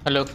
Hello.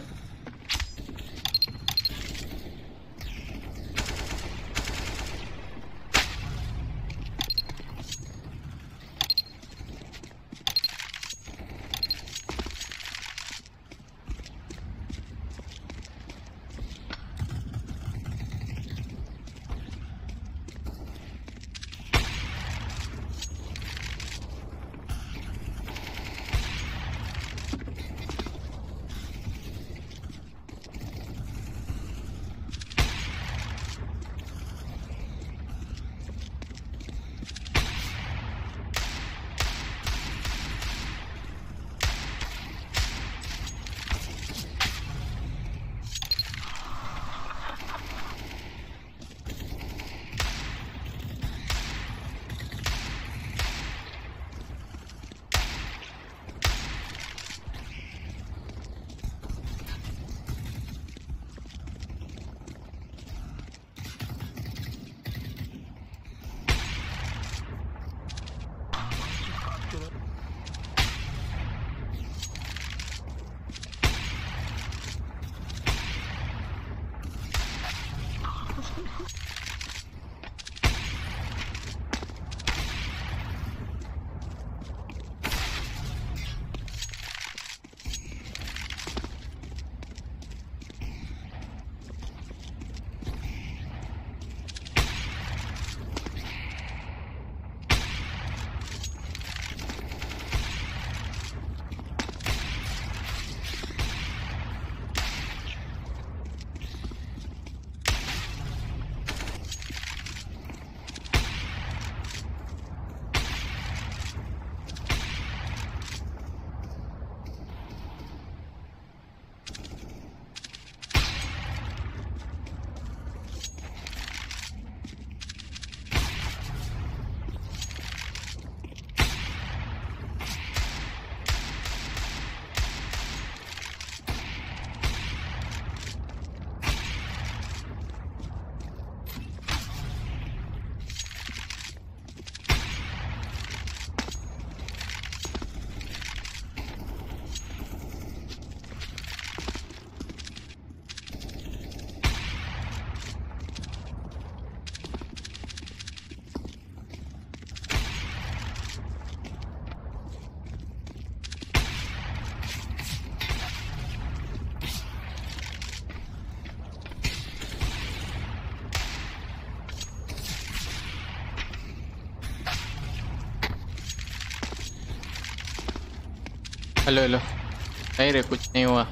Hello hello. नहीं रे, कुछ नहीं हुआ।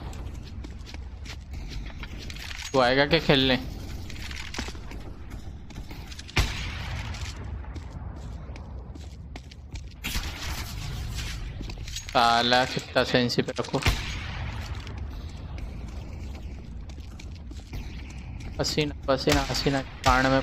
तू आएगा क्या खेलने? साला कितना सेंसी पे रखो। पसीना पसीना पसीना कान में।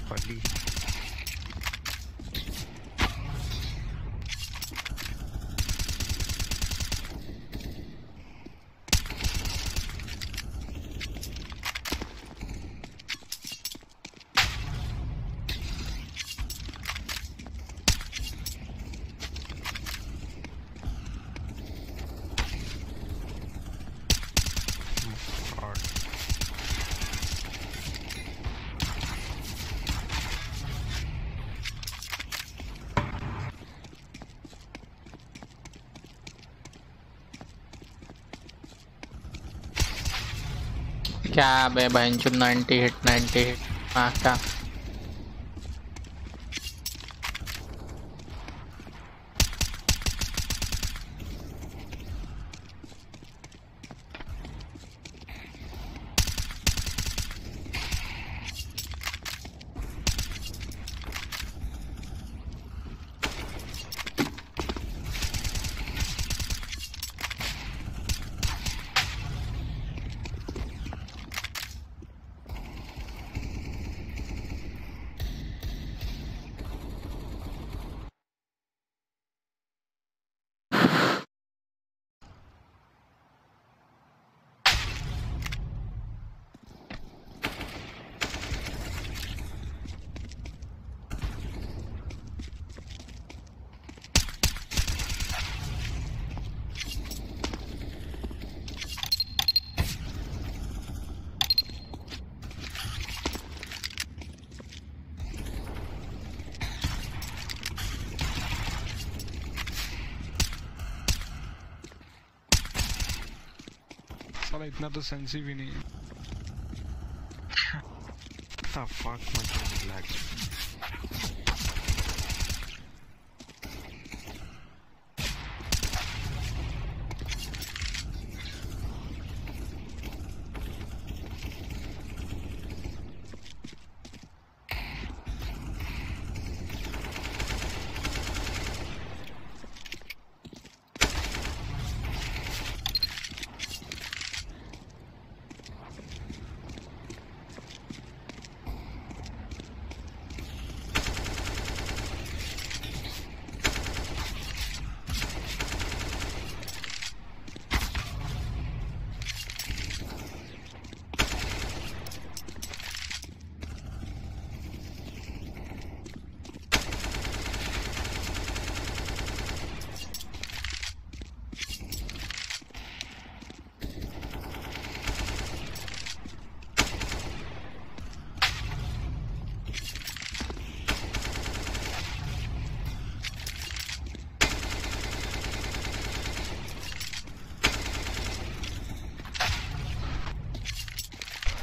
Buddy. क्या बे बहनचोद 90 हिट 90 हिट हाँ क्या साला इतना तो सेंसी भी नहीं है। The fuck my relax.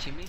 Jimmy?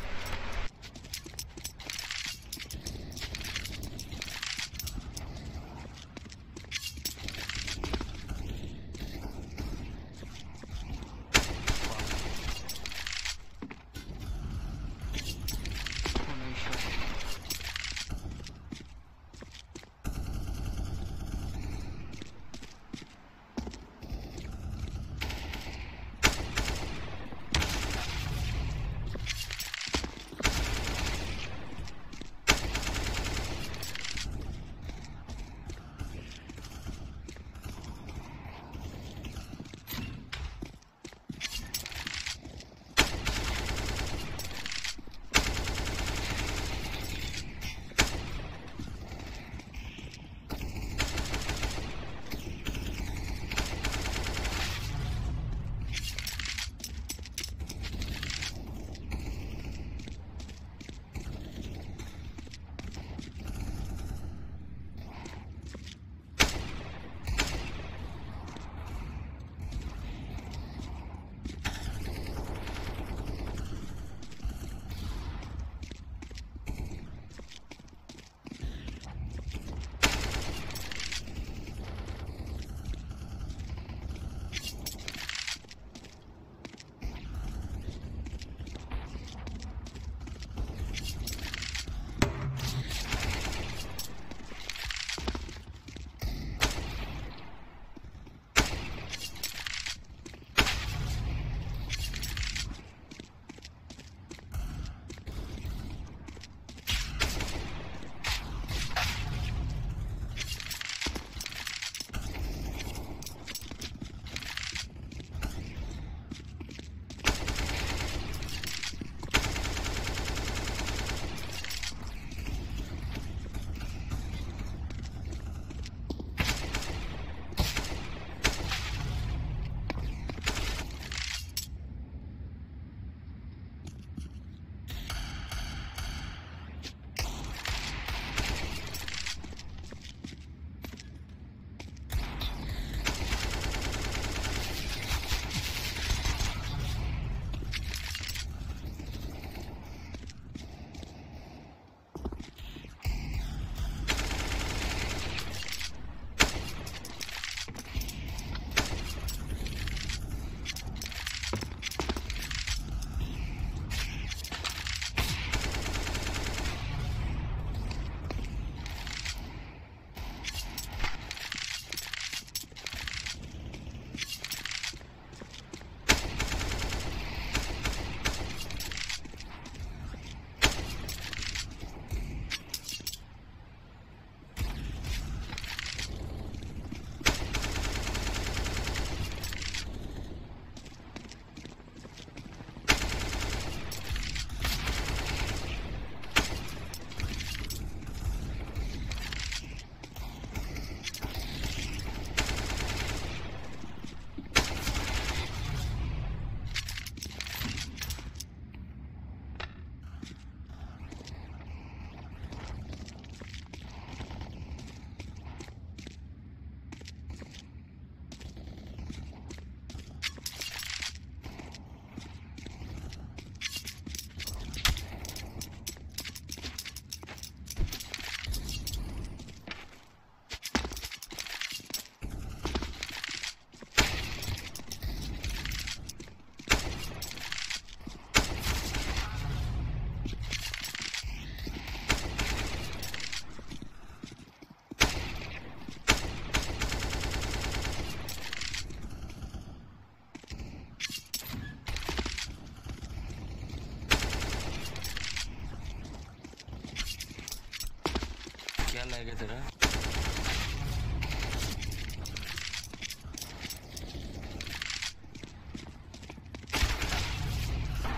है तेरा?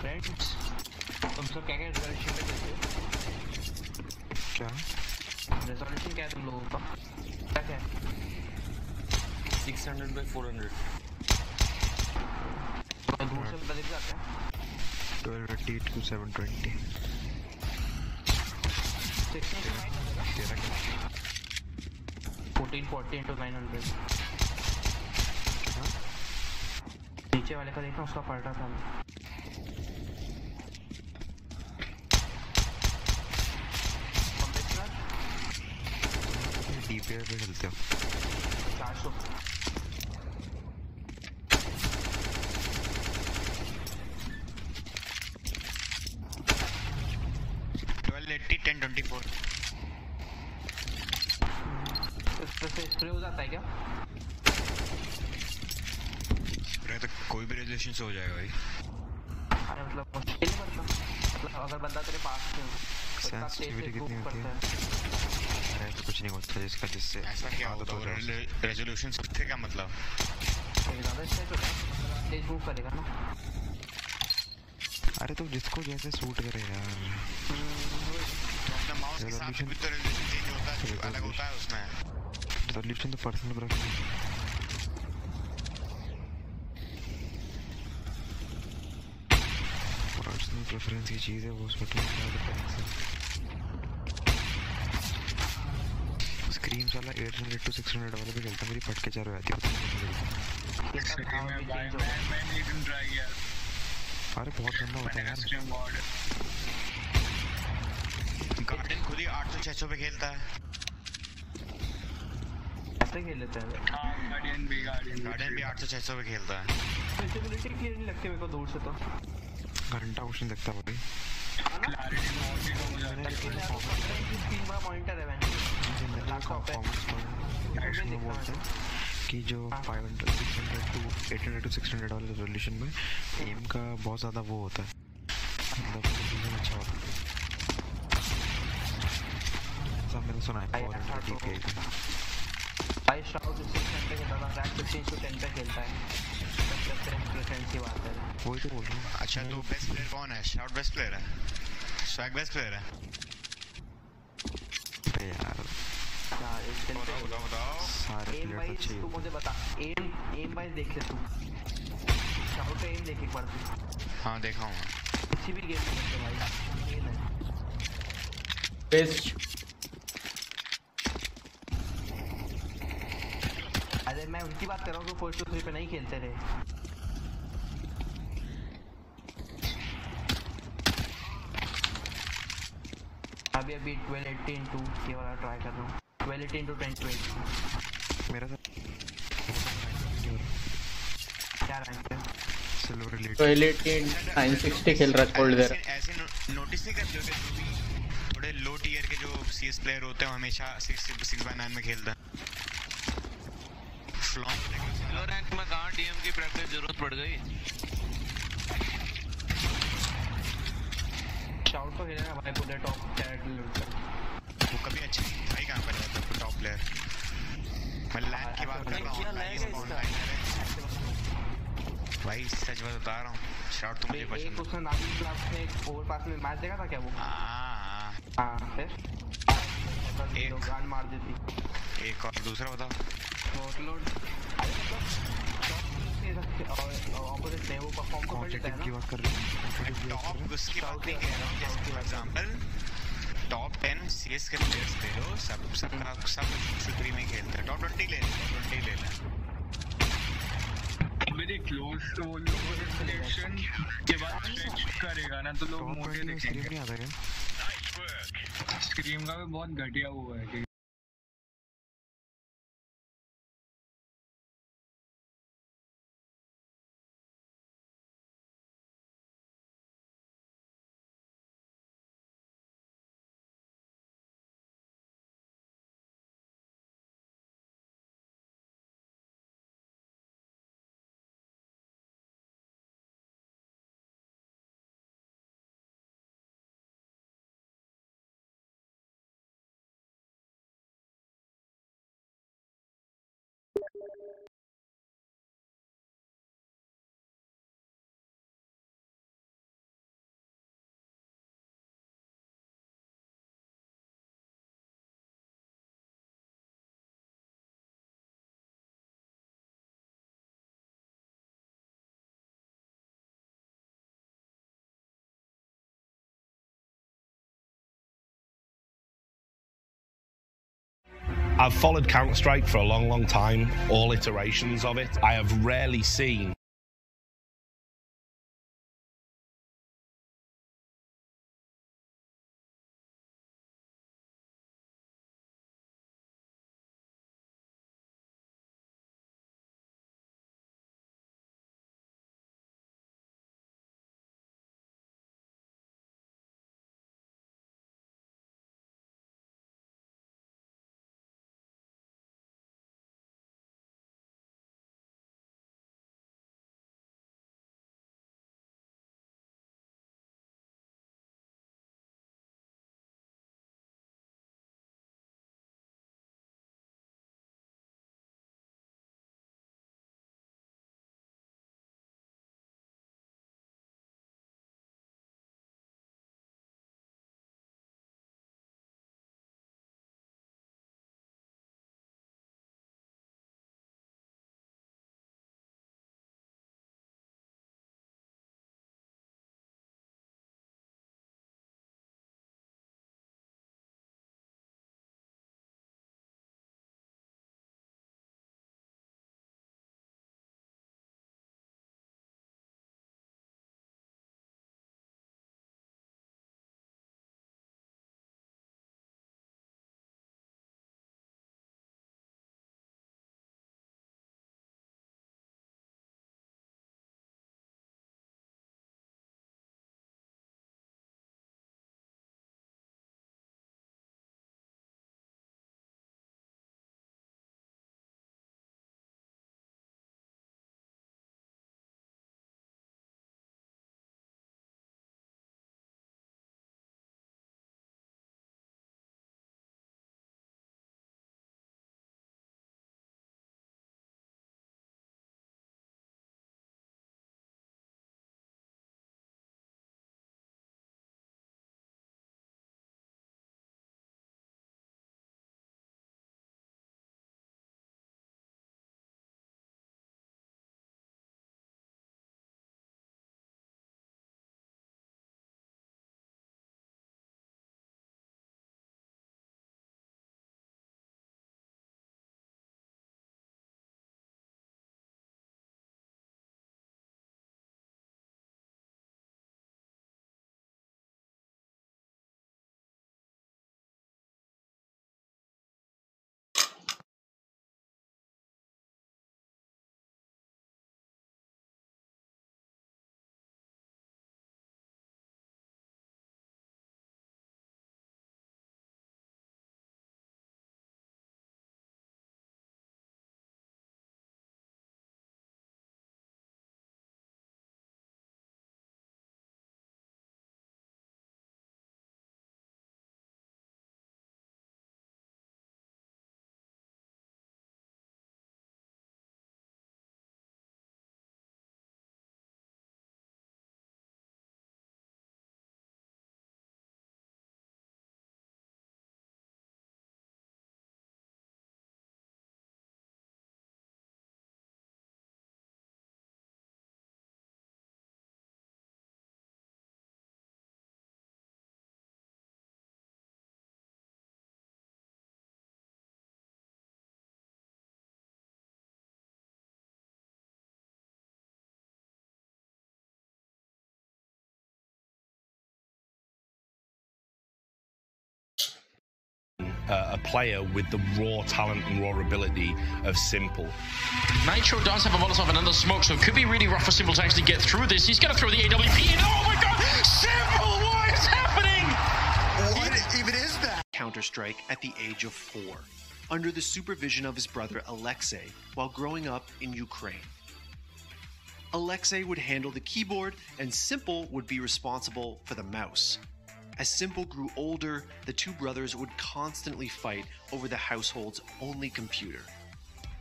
फ्रेंड्स तुम सब क्या क्या रेजोल्यूशन पे खेलते हो? क्या रेजोल्यूशन क्या है तुम लोगों का? क्या क्या है? 600 by 400. तो दूर से बता दिख जाते हैं 1280 to 720. 16 to 9 तेरा क्या? 1440 into 900 नीचे वाले का देखना उसका पलटा था DPI पे खेलते हो? 400 1280 1024. इससे स्प्रे हो जाता है क्या? स्प्रे तो कोई भी रेजोल्यूशन से हो जाएगा भाई. अरे मतलब मुश्किल नहीं पड़ता मतलब अगर बंदा तेरे पास में हो तो इतना तेज से सेंसिटिविटी प्रूफ कितनी होती करता है? है अरे ऐसा कुछ नहीं होता जिसका जिससे ऐसा क्या होता है रेजोल्यूशन से क्या मतलब? ज़्यादा स्ट्रेच होता है तेज मूव करेगा ना अरे तो जिसको जैसे सूट करे यार. अपना माउस के साथ भी तो रेजोल्यूशन चेंज होता है, अलग होता है उसमें. रेजोल्यूशन तो पर्सनल प्रेफरेंस है. पर्सनल प्रेफरेंस की चीज़ है वो, उसमें तुम क्या डिफरेंस है? स्क्रीन वाला 800 to 600 वाले पे खेलता, मेरी फटके चारों आती है. अरे बहुत गंदा होता है यार. गार्डन खुद ही 800-600 पे खेलता है. ऐसे खेल लेते हैं गार्डन भी 800-600 पे खेलता है. विजिबिलिटी क्लियर नहीं लगती मेरे को दूर से तो घंटा कुछ नहीं लगता भाई. तीन बड़ा मॉनिटर है लैपटॉप एक्शन में बोलते हैं कि जो 500 600 to 800 to 600 वाले रेजोल्यूशन में एम का बहुत ज़्यादा वो होता है, मतलब प्रिसीजन अच्छा होता है. सब मैंने सुना है 400 DPI का. भाई शाउट 6 घंटे खेलता था रैक 15 to 10 पे खेलता है प्रेफरेंस की बात है वही तो बोल रहा हूँ. अच्छा तो बेस्ट प्लेयर कौन है? शाउट बेस्ट प्लेयर है? स्वैग बेस्ट प्लेयर है? अरे यार यार एक दिन पे बताओ. सारे एम प्लेयर वाइज अच्छे ही तू होते मुझे बता एम वाइज देख ले तू शाउट एम देख एक बार तू हाँ देखा हूँ. किसी भी गेम में देख ले भाई ये है बेस्ट. अरे मैं उनकी बात कर रहा हूँ जो 4-3 पे नहीं खेलते थे. अभी 1280 into ये वाला ट्राई कर रहा हूँ 1280 into 1020 मेरा साथ क्या रैंक है सिल्वर रिलेटेड 1280 960 खेल रहा है कोल्ड देर. ऐसे नोटिस नहीं करते होते जो भी थोड़े लो टियर के जो CS प्लेयर होते हैं हमेशा 6x9 में खेलते हैं. लो रैंक में कहाँ DM की प्रैक्टिस जरूरत पड़ गई. शाउट तो खेलेगा भाई पूरे टॉप कैरेक्टर वो कभी अच्छी भाई कहाँ पर रहता है टॉप प्लेयर. मैं लैंड की बात कर रहा हूँ ऑनलाइन भाई सच बात बता रहा हूँ. शाउट तो मुझे एक पसंद उसने नावी क्लास में एक ओवर पास में मैच देखा था क्या वो हाँ फिर एक गान मार देती एक और दूसरा बताओ. लोड ऑपोजिट में वो परफॉर्म तो कर लेता है की ना. बात कर रहे हैं. टॉप उसकी बात नहीं कह रहा हूँ. जैसे फॉर एग्जांपल टॉप 10 CS के प्लेयर्स ले लो सब शुतरी में खेलते हैं. टॉप 20 ले ले मेरे क्लोज तो वो लोग सिलेक्शन के बाद स्ट्रेच करेगा ना तो लोग मोटे दिखेंगे. नहीं आता क्या? स्क्रीम का भी बहुत घटिया हुआ है. I've followed Counter-Strike for a long time, all iterations of it. I have rarely seen a player with the raw talent and raw ability of Simple. Nitro does have a Molotov and another smoke, so it could be really rough for Simple to actually get through this. He's going to throw the AWP in. Oh my god! Simple! What is happening? What even is that? Counter-Strike at the age of 4, under the supervision of his brother Alexei while growing up in Ukraine. Alexei would handle the keyboard and Simple would be responsible for the mouse. As Simple grew older, the two brothers would constantly fight over the household's only computer.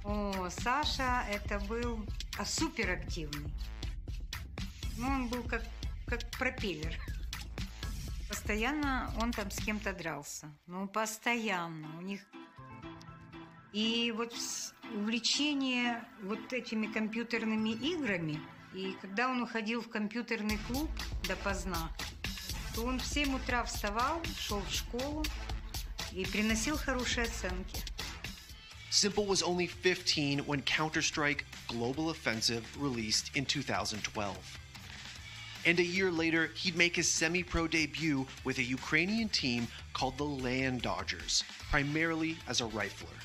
О, Саша, это был суперактивный. Ну, он был как пропеллер. Постоянно он там с кем-то дрался. Ну, постоянно. У них... И вот увлечение вот этими компьютерными играми, и когда он уходил в компьютерный клуб допоздна, то он в 7 утра вставал, шел в школу и приносил хорошие оценки. Simple was only 15 when Counter-Strike Global Offensive released in 2012. And a year later, he'd make his semi-pro debut with a Ukrainian team called the Land Dodgers, primarily as a rifler.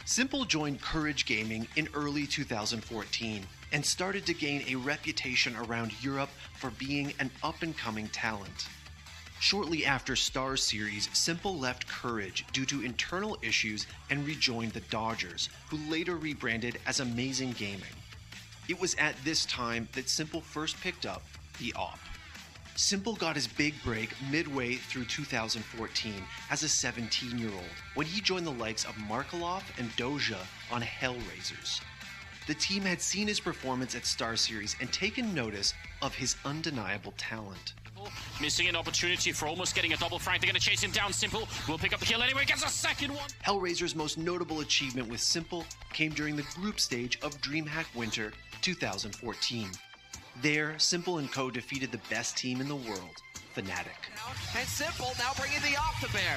Simple joined Courage Gaming in early 2014 and started to gain a reputation around Europe for being an up-and-coming talent. Shortly after Star Series, Simple left Courage due to internal issues and rejoined the Dodgers, who later rebranded as Amazing Gaming. It was at this time that Simple first picked up the AWP. Simple got his big break midway through 2014 as a 17-year-old when he joined the likes of Markelov and Doja on Hellraisers. The team had seen his performance at Star Series and taken notice of his undeniable talent. Missing an opportunity for almost getting a double frag. They're going to chase him down. Simple will pick up the kill anyway. Gets a second one. Hellraiser's most notable achievement with Simple came during the group stage of DreamHack Winter 2014. There, Simple and co defeated the best team in the world, Fnatic. And Simple now bringing the off to bear.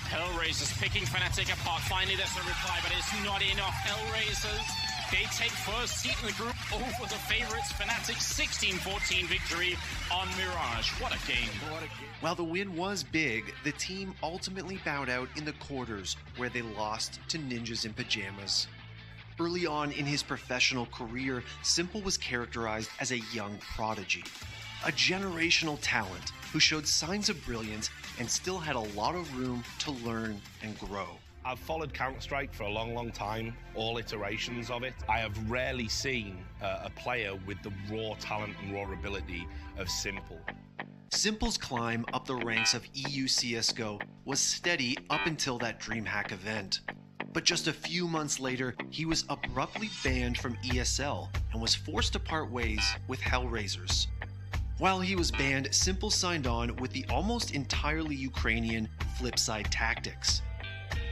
Hellraisers picking Fnatic apart. Finally, there's a reply, but it's not enough. Hellraisers, they take first seat in the group over the favorites. Fnatic 16-14 victory on Mirage. What a game. While the win was big, the team ultimately bowed out in the quarters, where they lost to Ninjas in Pajamas. Early on in his professional career, Simple was characterized as a young prodigy, a generational talent who showed signs of brilliance and still had a lot of room to learn and grow. I've followed Counter-Strike for a long time, all iterations of it. I have rarely seen a player with the raw talent and raw ability of Simple. Simple's climb up the ranks of EU CSGO was steady up until that DreamHack event. But just a few months later, he was abruptly banned from ESL and was forced to part ways with Hellraisers. While he was banned, Simple signed on with the almost entirely Ukrainian Flipside Tactics.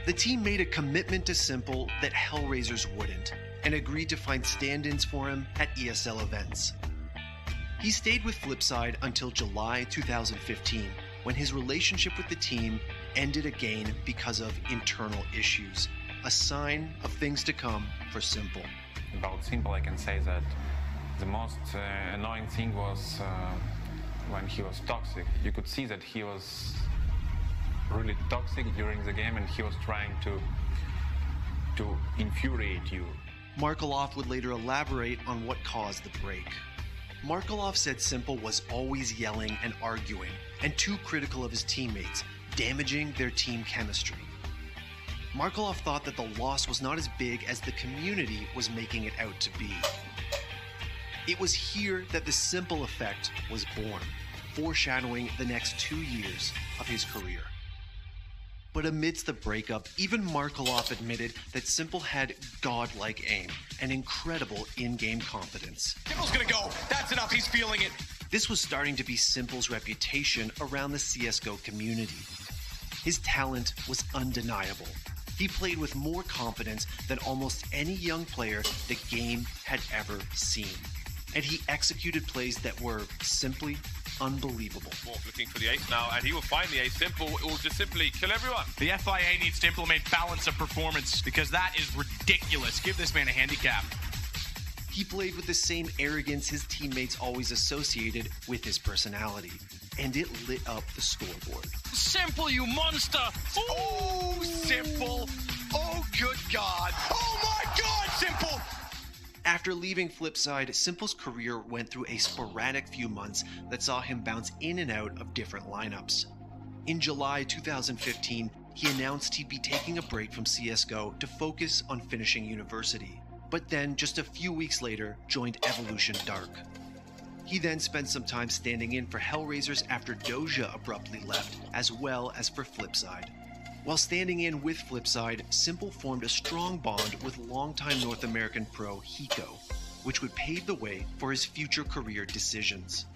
The team made a commitment to Simple that Hellraisers wouldn't, and agreed to find stand-ins for him at ESL events. He stayed with Flipside until July 2015, when his relationship with the team ended again because of internal issues, a sign of things to come for Simple. About Simple, I can say that the most annoying thing was when he was toxic. You could see that he was really toxic during the game, and he was trying to infuriate you. Markelov would later elaborate on what caused the break. Markelov said Simple was always yelling and arguing, and too critical of his teammates, damaging their team chemistry. Markelov thought that the loss was not as big as the community was making it out to be. It was here that the Simple effect was born, foreshadowing the next 2 years of his career. But amidst the breakup, even Markelov admitted that Simple had godlike aim and incredible in-game confidence. Simple's gonna go. That's enough. He's feeling it. This was starting to be Simple's reputation around the CSGO community. His talent was undeniable. He played with more confidence than almost any young player the game had ever seen. And he executed plays that were simply unbelievable. Morph looking for the ace now, and he will find the ace. Simple will just simply kill everyone. The FIA needs to implement balance of performance, because that is ridiculous. Give this man a handicap. He played with the same arrogance his teammates always associated with his personality, and it lit up the scoreboard. Simple, you monster! Oh, Simple! Oh, good God! Oh my God, Simple! After leaving Flipside, Simple's career went through a sporadic few months that saw him bounce in and out of different lineups. In July 2015, he announced he'd be taking a break from CSGO to focus on finishing university, but then just a few weeks later joined Evolution Dark. He then spent some time standing in for Hellraisers after Doja abruptly left, as well as for Flipside. While standing in with Flipside, Simple formed a strong bond with longtime North American pro Hiko, which would pave the way for his future career decisions.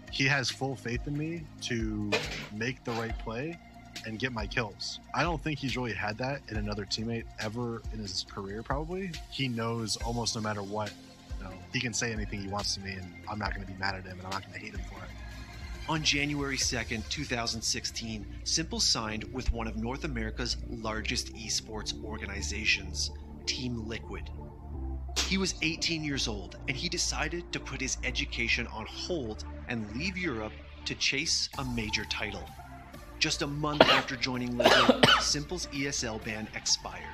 He has full faith in me to make the right play and get my kills. I don't think he's really had that in another teammate ever in his career, probably. He knows almost no matter what, he can say anything he wants to me, and I'm not going to be mad at him, and I'm not going to hate him for it. On January 2nd, 2016, Simple signed with one of North America's largest esports organizations, Team Liquid. He was 18 years old, and he decided to put his education on hold and leave Europe to chase a major title. Just a month after joining Liquid, Simple's ESL ban expired.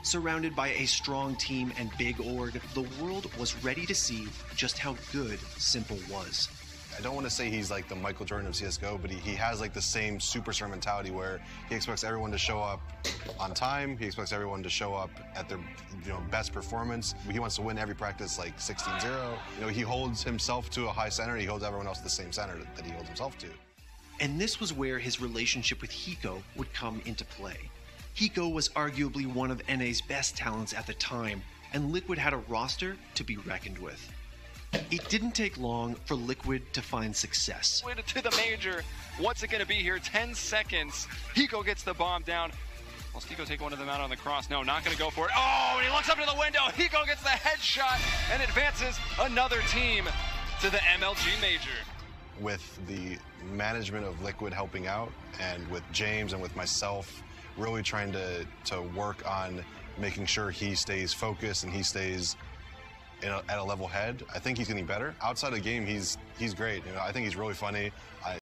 Surrounded by a strong team and big org, the world was ready to see just how good Simple was. I don't want to say he's like the Michael Jordan of CSGO, but he has like the same superstar mentality where he expects everyone to show up on time. He expects everyone to show up at their best performance. He wants to win every practice like 16-0. He holds himself to a high standard. He holds everyone else to the same standard that he holds himself to. And this was where his relationship with Hiko would come into play. Hiko was arguably one of NA's best talents at the time, and Liquid had a roster to be reckoned with. It didn't take long for Liquid to find success. To the major. What's it going to be here? 10 seconds. Hiko gets the bomb down. Will Hiko take one of them out on the cross? No, not going to go for it. Oh, and he looks up to the window. Hiko gets the headshot and advances another team to the MLG major. With the management of Liquid helping out, and with James and with myself really trying to work on making sure he stays focused and he stays at a level head, I think he's getting better. Outside of the game, he's great. I think he's really funny.